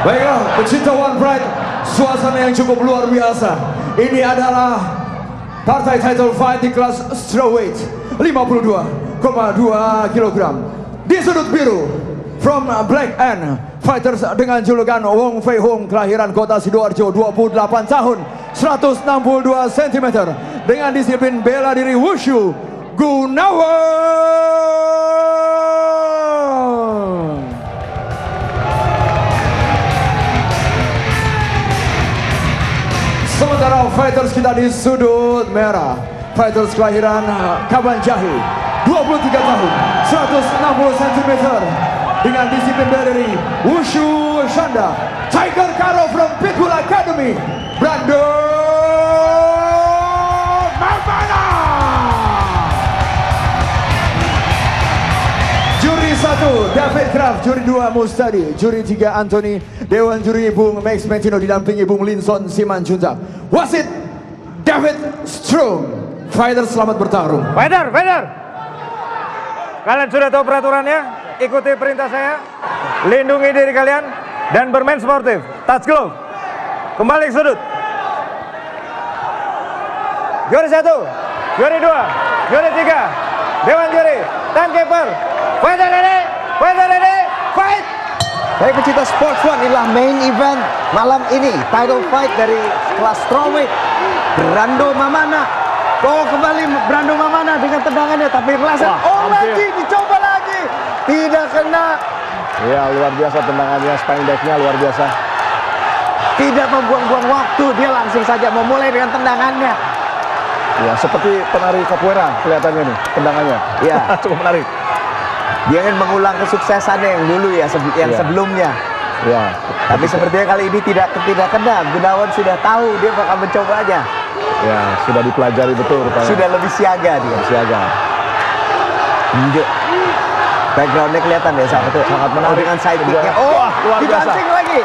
Baiklah, pecinta One Pride, suasana yang cukup luar biasa. Ini adalah partai title fight di kelas strawweight 52,2 kg. Di sudut biru, from Black End, fighters dengan julukan Wong Fei Hung, kelahiran kota Sidoarjo, 28 tahun, 162 cm, dengan disiplin bela diri Wushu, Gunawan. Sementara fighters kita di sudut merah, fighters kelahiran Kabanjahe, 23 tahun, 160 cm, dengan disiplin bela diri Wushu Shanda, Tiger Karo from Pitbull Academy, Brando Mamana. Juri 1 David Kraft, juri 2 Mustadi, juri 3 Anthony, Dewan juri Bung Max Mentino didampingi Bung Linson Simanjuntak. Wasit David Strong. Fighter selamat bertarung. Fighter. Kalian sudah tahu peraturannya? Ikuti perintah saya. Lindungi diri kalian dan bermain sportif. Touch glove. Kembali ke sudut. Juri 1, juri 2, juri 3, Dewan juri, timekeeper. Fighter ready, fight! Baik pecinta Sports One, inilah main event malam ini, title fight dari kelas strawweight. Brando Mamana. Oh, kembali Brando Mamana dengan tendangannya, tapi meleset. Oh, lagi dicoba lagi, tidak kena. Ya, luar biasa tendangannya, spine back-nya luar biasa. Tidak membuang-buang waktu, dia langsung saja memulai dengan tendangannya. Ya, seperti penari capoeira kelihatannya nih tendangannya. Ya, cukup menarik. Dia ingin mengulang kesuksesannya yang dulu ya, sebelumnya. Ya. Tapi sepertinya kali ini tidak kena. Gunawan sudah tahu dia bakal mencobanya. Ya, sudah dipelajari betul rupanya. Sudah lebih siaga dia. Siaga. Backgroundnya kelihatan ya, sangat menarik dengan side kicknya. Oh, luar biasa. Dipancing lagi.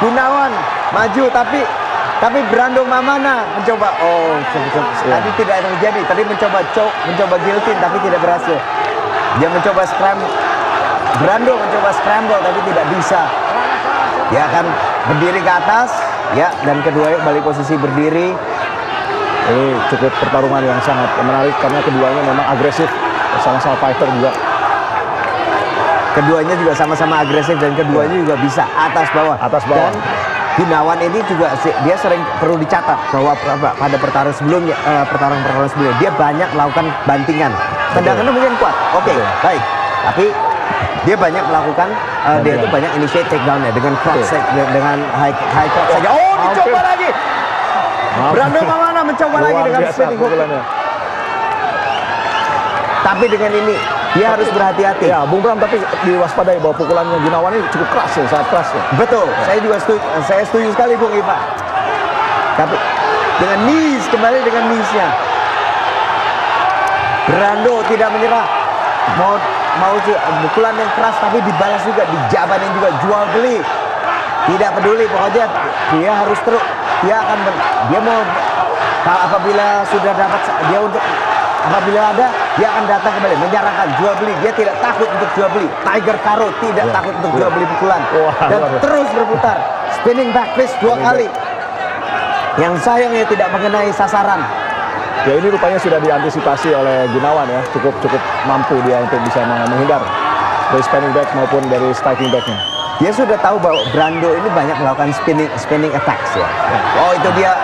Gunawan maju tapi Brando Mamana mencoba. Oh, tadi tidak terjadi. Tadi mencoba guillotine tapi tidak berhasil. Dia mencoba Brando mencoba scramble tapi tidak bisa. Dia akan berdiri ke atas, ya, dan keduanya balik posisi berdiri. Ini cukup pertarungan yang sangat menarik karena keduanya memang agresif, sama-sama fighter juga. Keduanya juga sama-sama agresif dan keduanya juga bisa atas bawah. Dan Gunawan ini juga dia sering perlu dicatat bahwa pada pertarungan sebelumnya dia banyak melakukan bantingan. Tendangannya mungkin kuat, oke, baik. Tapi dia banyak melakukan, dia itu banyak initiate takedown-nya dengan cross, dengan high cross saja. Oh, dicoba lagi. Brando Mamana mencoba lagi dengan spinning hook. Tapi dengan ini dia harus berhati-hati. Ya, Bung Bram, tapi diwaspadai bahwa pukulannya Gunawan ini cukup keras ya, sangat keras ya. Betul, saya setuju sekali Bung Iva. Tapi dengan knees, kembali dengan knees-nya. Brando tidak menyerah. Mau pukulan yang keras tapi dibalas juga, dijabanin juga, jual beli. Tidak peduli, pokoknya dia harus terus. Dia mau apabila sudah dapat apabila ada, dia akan datang kembali menyerahkan, jual beli. Dia tidak takut untuk jual beli. Tiger Karo tidak takut untuk jual beli pukulan. Dan terus berputar, spinning back fist 2 kali. Yang sayangnya tidak mengenai sasaran. Ya, ini rupanya sudah diantisipasi oleh Gunawan ya, cukup mampu dia untuk bisa menghindar dari spinning back maupun dari striking backnya. Dia sudah tahu bahwa Brando ini banyak melakukan spinning attacks ya. Oh, itu dia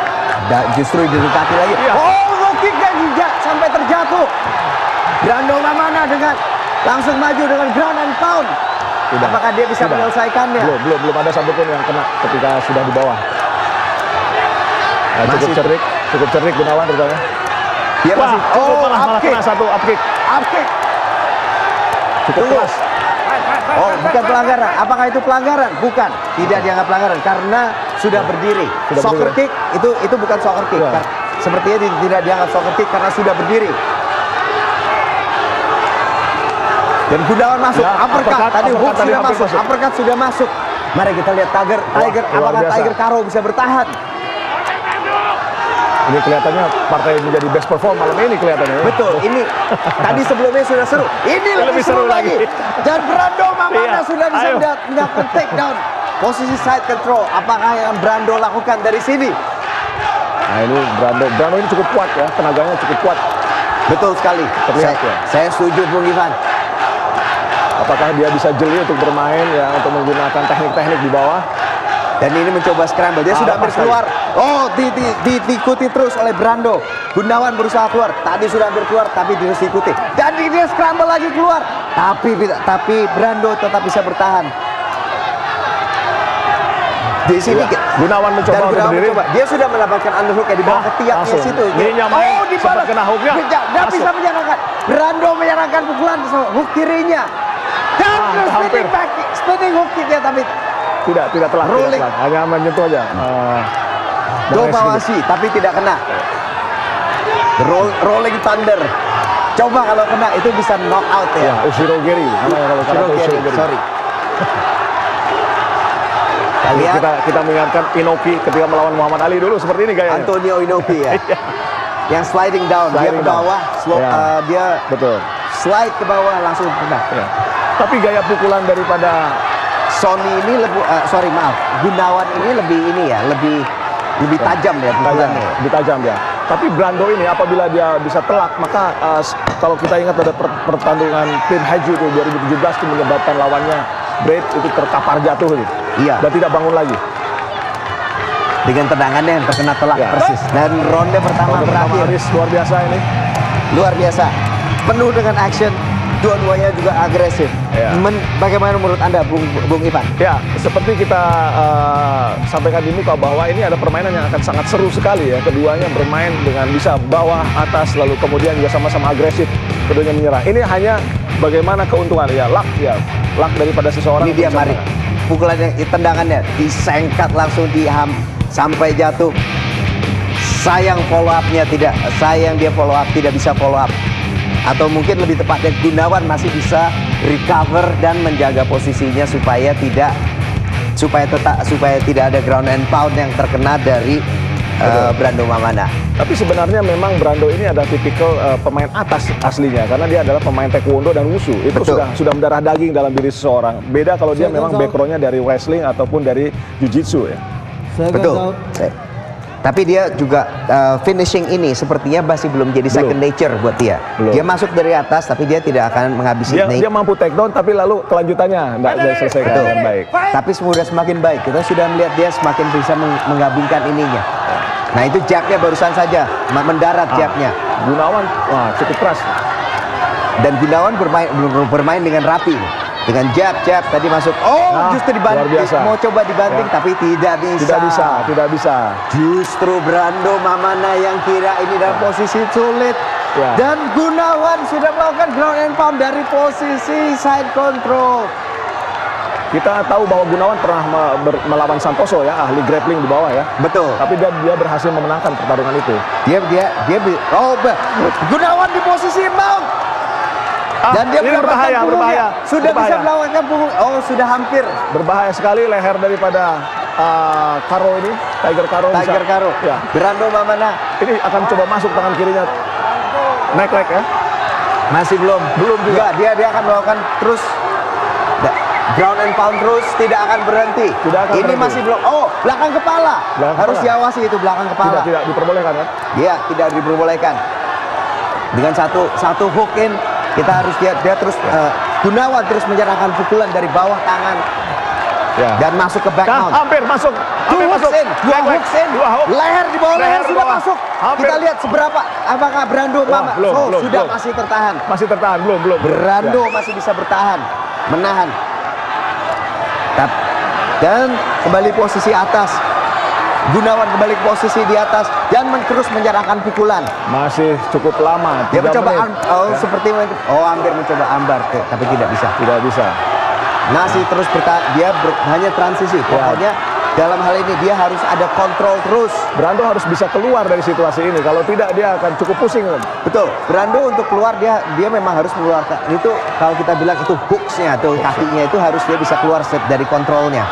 justru didekati lagi. Oh, low kick dan juga sampai terjatuh. Brando Mamana dengan langsung maju dengan ground and pound. Apakah dia bisa menyelesaikannya? Belum ada satupun yang kena ketika sudah di bawah. Nah, cukup cerdik Gunawan terutama. Dia masih malah kena satu up kick. Cukup keras. Oh, bukan pelanggaran. Apakah itu pelanggaran? Bukan. Tidak dianggap pelanggaran karena sudah berdiri. Soccer kick itu bukan soccer kick. Sepertinya tidak dianggap soccer kick karena sudah berdiri. Dan Gunawan masuk, uppercut. Tadi hook sudah masuk, uppercut sudah masuk. Mari kita lihat Tiger. Apakah Tiger Karo bisa bertahan? Ini kelihatannya partai menjadi best perform malam ini kelihatannya. Betul, ini tadi sebelumnya sudah seru. Ini lebih seru lagi. Dan Brando Mamana sudah bisa mendapatkan takedown. posisi side control. Apakah yang Brando lakukan dari sini? Nah ini Brando ini cukup kuat ya, tenaganya cukup kuat. Betul sekali. Terlihat ya. Saya setuju Bung Ivan. Apakah dia bisa jeli untuk bermain ya, untuk menggunakan teknik-teknik di bawah? Dan ini mencoba scramble. Dia sudah hampir keluar. Oh, diikuti terus oleh Brando. Gunawan berusaha keluar. Tadi sudah hampir keluar, tapi terus diikuti. Dan dia scramble lagi keluar. Tapi Brando tetap bisa bertahan. Di sini Gunawan mencoba untuk berdiri. Dia sudah mendapatkan underhook di bawah ketiaknya langsung. situ. Ininya main, Oh, dibalas. sempat kena hooknya. Dia bisa menyerangkan. Brando menyerangkan pukulan hook kirinya. Dan spinning hook kicknya, tapi tidak telah rolling. hanya menyentuh aja. Dobawasi tapi tidak kena. Rolling Thunder. Coba kalau kena itu bisa knock out ya. Ushirogeri namanya kalau karate Ushirogeri. Sorry. Kita mengingatkan Inoki ketika melawan Muhammad Ali dulu seperti ini gayanya. Antonio Inoki ya. Yang sliding down, dia ke bawah, dia betul. Slide ke bawah langsung kena. Ya. Tapi gaya pukulan daripada Sony ini Gunawan ini lebih tajam ya pukulannya. Lebih tajam ya. Tapi Brando ini apabila dia bisa telak, maka kalau kita ingat ada pertandingan Tim Haji itu 2017 itu menyebabkan lawannya Braid itu terkapar jatuh gitu. Iya. Dan tidak bangun lagi. Dengan tendangannya yang terkena telak persis. Dan ronde pertama berakhir. Luar biasa ini. Luar biasa. Penuh dengan action. Dua-duanya juga agresif. Ya. Bagaimana menurut Anda, Bung Ivan? Ya, seperti kita sampaikan di muka bahwa ini ada permainan yang akan sangat seru sekali ya. Keduanya bermain dengan bisa bawah, atas, lalu kemudian juga sama-sama agresif. Keduanya menyerang. Ini hanya bagaimana keuntungan ya, luck daripada seseorang. Ini dia Mari. Pukulan yang tendangannya disengkat langsung sampai jatuh. Sayang follow up-nya tidak. Sayang dia follow up, tidak bisa follow up. Atau mungkin lebih tepatnya Gunawan masih bisa recover dan menjaga posisinya supaya tidak ada ground and pound yang terkena dari Brando Mamana. Tapi sebenarnya memang Brando ini adalah tipikal pemain atas aslinya karena dia adalah pemain taekwondo dan wushu. Itu sudah mendarah daging dalam diri seseorang. Beda kalau dia memang backgroundnya dari wrestling ataupun dari jiu-jitsu ya. Betul. Tapi dia juga finishing ini sepertinya masih belum jadi second nature buat dia. Dia masuk dari atas tapi dia tidak akan menghabisi dia mampu take down tapi lalu kelanjutannya tidak diselesaikan dengan baik. Tapi sudah semakin baik. Kita sudah melihat dia semakin bisa menggabungkan ininya. Nah itu jabnya barusan saja mendarat jabnya. Gunawan cukup keras. Dan Gunawan bermain dengan rapi. Dengan jab tadi masuk. Justru dibanting. Mau coba dibanting tapi tidak bisa. Tidak bisa. Justru Brando Mamana yang kira ini dalam posisi sulit. Dan Gunawan sudah melakukan ground and pound dari posisi side control. Kita tahu bahwa Gunawan pernah melawan Santoso ya, ahli grappling di bawah ya. Betul. Tapi dia berhasil memenangkan pertarungan itu. Gunawan di posisi mount. Dan dia berbahaya. Sudah bisa melakukan punggung. Sudah hampir. Berbahaya sekali leher daripada Karo ini, Tiger Karo. Ya. Brando Mamana. Ini akan coba masuk tangan kirinya. Neck leg ya. Masih belum juga. Dia akan melakukan terus ground and pound terus, tidak akan berhenti. Ini masih belum. Belakang kepala. Harus diawasi itu belakang kepala. Tidak diperbolehkan kan? Iya, tidak diperbolehkan. Dengan satu hook in. Kita harus lihat dia terus Gunawan terus menyerangkan pukulan dari bawah tangan dan masuk ke back mount. Hampir masuk. Dua hooks in. Leher di bawah leher sudah masuk. Kita lihat seberapa. Apakah Brando sudah masih tertahan? Masih tertahan belum. Brando masih bisa bertahan, menahan. Dan kembali posisi atas. Gunawan kembali ke posisi di atas dan terus menyerangkan pukulan. Masih cukup lama. Dia mencoba hampir mencoba armbar tapi tidak bisa. Masih terus bertahan. Dia hanya transisi. Pokoknya dalam hal ini dia harus ada kontrol terus. Brando harus bisa keluar dari situasi ini. Kalau tidak dia akan cukup pusing. Betul. Brando untuk keluar dia memang harus mengeluarkan. Itu kalau kita bilang itu hooks-nya atau kakinya itu harus dia bisa keluar dari kontrolnya.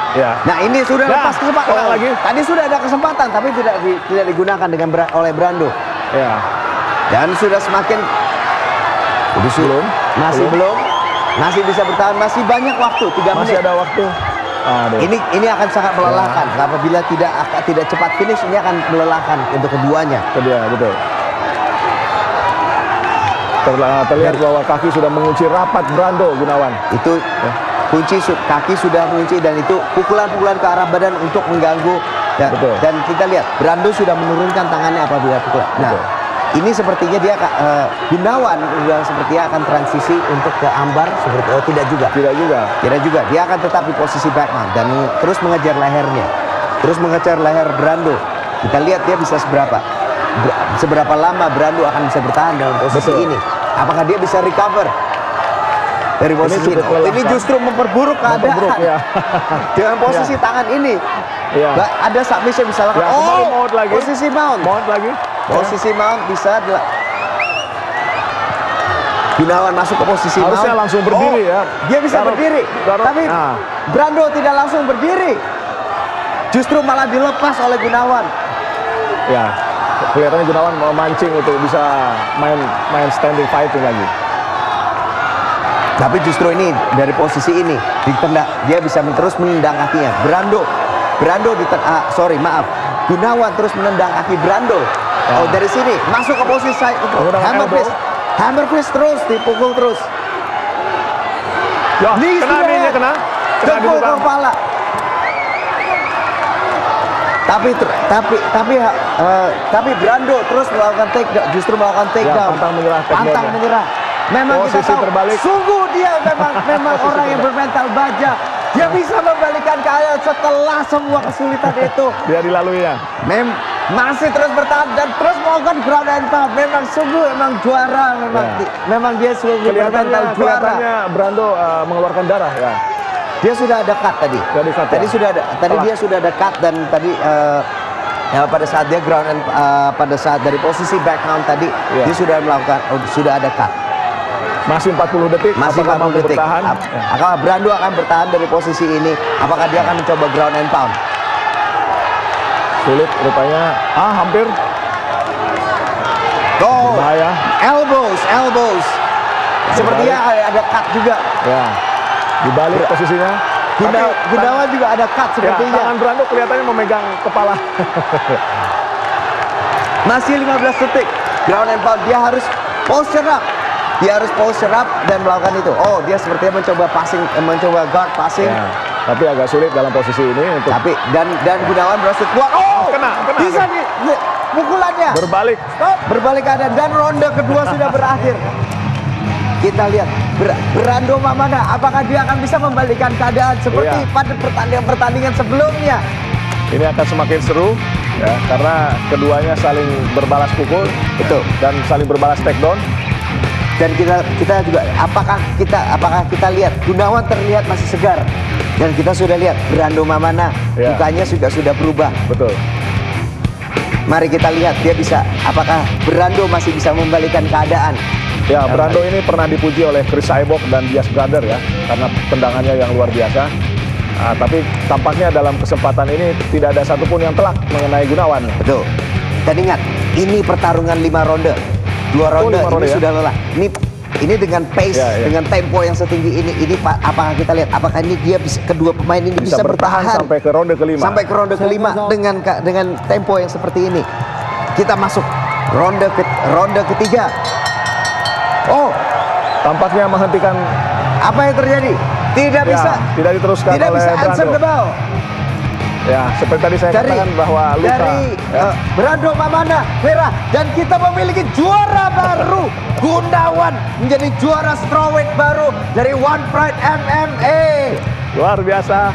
Nah ini sudah lepas kesempatan lagi. Tadi sudah ada kesempatan tapi tidak digunakan oleh Brando. Dan sudah semakin belum. Masih bisa bertahan. Masih banyak waktu. 3 menit. Masih ada waktu. Aduh. Ini akan sangat melelahkan. Apabila tidak cepat finish, ini akan melelahkan untuk keduanya. Kedua, betul. Terlihat bahwa kaki sudah mengunci rapat Brando Gunawan. Itu kaki sudah mengunci, dan itu pukulan-pukulan ke arah badan untuk mengganggu. Dan kita lihat Brando sudah menurunkan tangannya apabila pukulan. Nah, ini sepertinya dia Gunawan sudah sepertinya akan transisi untuk ke ambar seperti tidak juga. Dia akan tetap di posisi back mount dan terus mengejar lehernya. Terus mengejar leher Brando. Kita lihat dia bisa seberapa lama Brando akan bisa bertahan dalam posisi ini. Apakah dia bisa recover dari posisi ini? Ini justru memperburuk keadaan. Dengan posisi tangan ini. Ada submission bisa lakukan. Mount lagi. Posisi mount. Posisi mount bisa. Gunawan masuk ke posisi mount. Harusnya langsung berdiri ya. Dia bisa berdiri. Tapi Brando tidak langsung berdiri. Justru malah dilepas oleh Gunawan. Ya, kelihatannya Gunawan memancing untuk bisa main standing fighting lagi. Tapi justru ini dari posisi ini dia bisa terus menendang kakinya. Gunawan terus menendang kaki Brando. Oh, dari sini masuk ke posisi hammer fist terus dipukul terus. Ya, kena Jempol ke kepala. Tapi Brando terus melakukan takedown. Pantang menyerah. Memang posisi kita tahu, terbalik. sungguh dia memang orang yang bermental baja. Dia bisa membalikan keadaan setelah semua kesulitan itu. Dia dilalui ya. Masih terus bertahan dan terus melakukan ground and pound. Memang juara. Memang dia sungguh bermental juara. Kelihatannya Brando mengeluarkan darah ya. Dia sudah ada cut tadi. Dia sudah ada cut dan tadi pada saat dia ground and pada saat dari posisi back mount tadi dia sudah ada cut. Masih 40 detik. Masih 40 detik. Apakah Brando akan bertahan dari posisi ini? Apakah dia akan mencoba ground and pound? Sulit rupanya. Hampir. Bahaya. Elbows. Sepertinya ada cut juga. Ya. Dibalik posisinya. Gunawan juga ada cut sepertinya. Tangan Brando kelihatannya memegang kepala. Masih 15 detik. Ground and pound. Dia harus posture up dan melakukan itu. Oh, dia sepertinya mencoba guard passing. Ya, tapi agak sulit dalam posisi ini untuk. Tapi dan Gunawan berhasil kuat. Kena. Bisa pukulannya. Berbalik keadaan dan ronde kedua sudah berakhir. Kita lihat Brando Mamana, apakah dia akan bisa membalikan keadaan seperti pada pertandingan sebelumnya? Ini akan semakin seru ya, karena keduanya saling berbalas pukul, betul, dan saling berbalas takedown. Dan kita juga apakah kita lihat Gunawan terlihat masih segar, dan kita sudah lihat Brando Mamana mukanya sudah berubah. Betul. Mari kita lihat apakah Brando masih bisa membalikan keadaan. Ya, Brando ini pernah dipuji oleh Chris Cyborg dan Diaz Brother ya, karena tendangannya yang luar biasa. Tapi tampaknya dalam kesempatan ini tidak ada satupun yang telak mengenai Gunawan. Betul. Dan ingat, ini pertarungan 5 ronde. 2 ronde ini sudah lelah. Ini dengan pace, dengan tempo yang setinggi ini apakah kita lihat apakah ini kedua pemain ini bisa bertahan sampai ke ronde kelima. Sampai ke ronde kelima dengan tempo yang seperti ini. Kita masuk ronde ketiga. Oh, tampaknya menghentikan. Apa yang terjadi? Tidak diteruskan oleh Brando. Ya, seperti tadi saya katakan bahwa luka dari Brando Mamana merah, dan kita memiliki juara baru. Gunawan menjadi juara strawweight baru dari One Pride MMA. Luar biasa.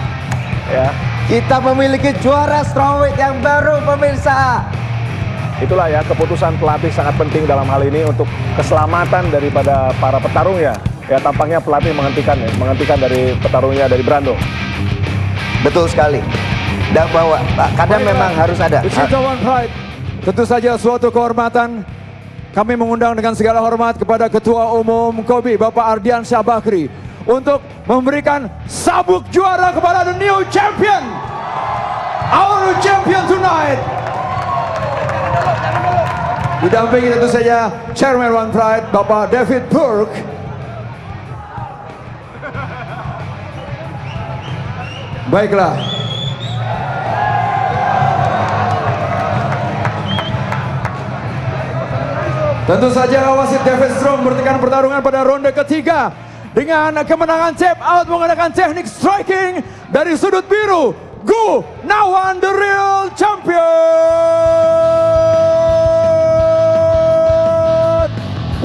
Ya. Kita memiliki juara strawweight yang baru, pemirsa. Itulah ya, keputusan pelatih sangat penting dalam hal ini untuk keselamatan daripada para petarung ya. Ya, tampaknya pelatih menghentikan dari petarungnya dari Brando. Betul sekali. Dan bahwa kadang memang harus ada. One Pride. Tentu saja suatu kehormatan. Kami mengundang dengan segala hormat kepada Ketua Umum KOBI Bapak Ardian Syah Bakri untuk memberikan sabuk juara kepada the new champion. Our new champion tonight. Didampingi tentu saja Chairman One Pride Bapak David Burke. Baiklah. Tentu saja wasit David Strong bertekan pertarungan pada ronde ketiga dengan kemenangan tap out menggunakan teknik striking dari sudut biru. Gunawan the real champion.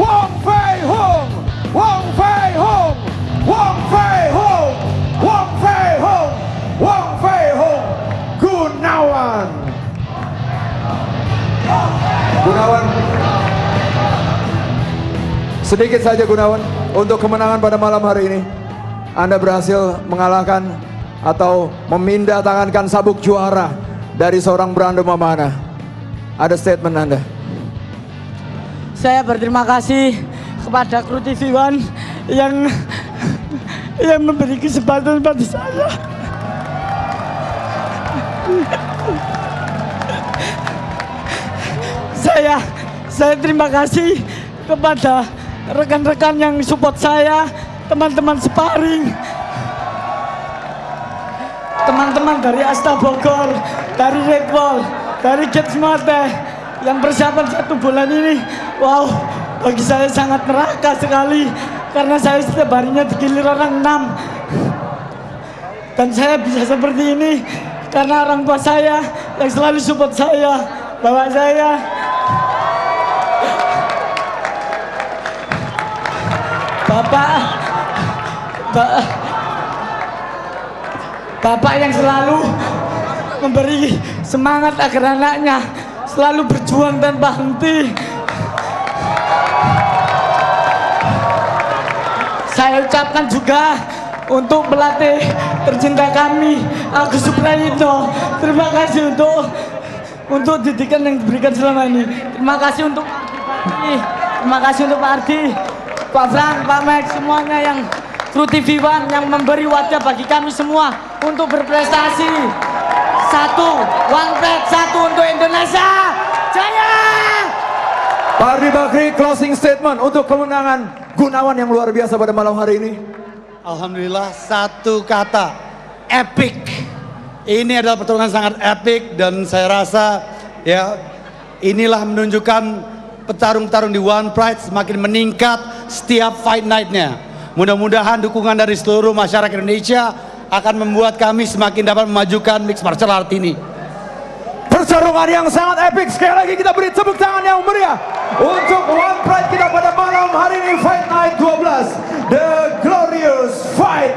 Wong Fei Hung, Wong Fei Hung, Wong Fei Hung, Wong Fei Hung, Wong Fei Hung, Gunawan. Gunawan. Sedikit saja Gunawan, untuk kemenangan pada malam hari ini Anda berhasil mengalahkan atau memindah-tangankan sabuk juara dari seorang Brando Mamana. Ada statement Anda? Saya berterima kasih kepada Kru TV One yang memberi kesempatan pada saya. Saya terima kasih kepada rekan-rekan yang support saya, teman-teman sparring, teman-teman dari Asta Bogor, dari Red Bull, dari Kids Mate yang persiapan 1 bulan ini. Wow, bagi saya sangat neraka sekali karena saya setiap harinya digilir orang 6. Dan saya bisa seperti ini karena orang tua saya yang selalu support saya, bapak saya. Bapak yang selalu memberi semangat agar anaknya selalu berjuang tanpa henti. Saya ucapkan juga untuk pelatih tercinta kami, Agus Suprayitno. Terima kasih untuk didikan yang diberikan selama ini. Terima kasih untuk Pak Ardi, Pak Frank, Pak Max, semuanya yang Kru TV One yang memberi wadah bagi kami semua untuk berprestasi. 1, One Pride, 1 untuk Indonesia. Jaya! Pak Ardi Bakri, closing statement untuk kemenangan Gunawan yang luar biasa pada malam hari ini. Alhamdulillah, 1 kata, epic. Ini adalah pertarungan sangat epic dan saya rasa ya inilah menunjukkan petarung-petarung di One Pride semakin meningkat setiap fight night-nya. Mudah-mudahan dukungan dari seluruh masyarakat Indonesia akan membuat kami semakin dapat memajukan mixed martial art ini. Pertarungan yang sangat epic. Sekali lagi kita beri tepuk tangan yang meriah untuk One Pride kita pada malam hari ini, Fight Night 12, The Glorious Fight.